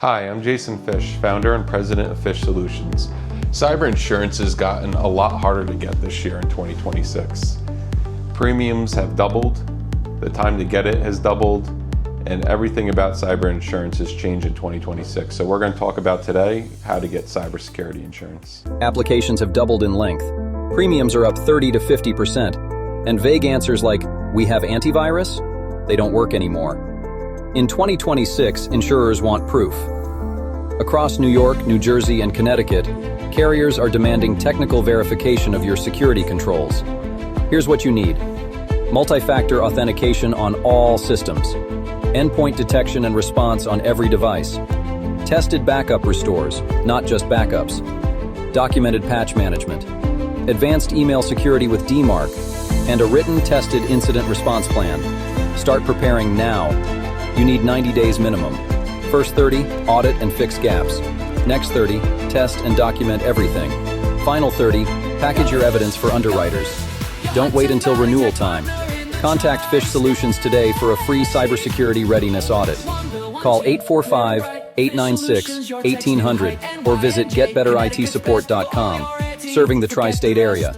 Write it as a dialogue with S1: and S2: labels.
S1: Hi, I'm Jason Fish, founder and president of Fish Solutions. Cyber insurance has gotten a lot harder to get this year in 2026. Premiums have doubled, the time to get it has doubled, and everything about cyber insurance has changed in 2026. So we're going to talk about today how to get cybersecurity insurance.
S2: Applications have doubled in length. Premiums are up 30 to 50%. And vague answers like, "We have antivirus?" They don't work anymore. In 2026, insurers want proof. Across New York, New Jersey, and Connecticut, carriers are demanding technical verification of your security controls. Here's what you need: multi-factor authentication on all systems, endpoint detection and response on every device, tested backup restores, not just backups, documented patch management, advanced email security with DMARC, and a written tested incident response plan. Start preparing now. You need 90 days minimum. First 30, audit and fix gaps. Next 30, test and document everything. Final 30, package your evidence for underwriters. Don't wait until renewal time. Contact Fish Solutions today for a free cybersecurity readiness audit. Call 845-896-1800 or visit getbetterITsupport.com, serving the tri-state area.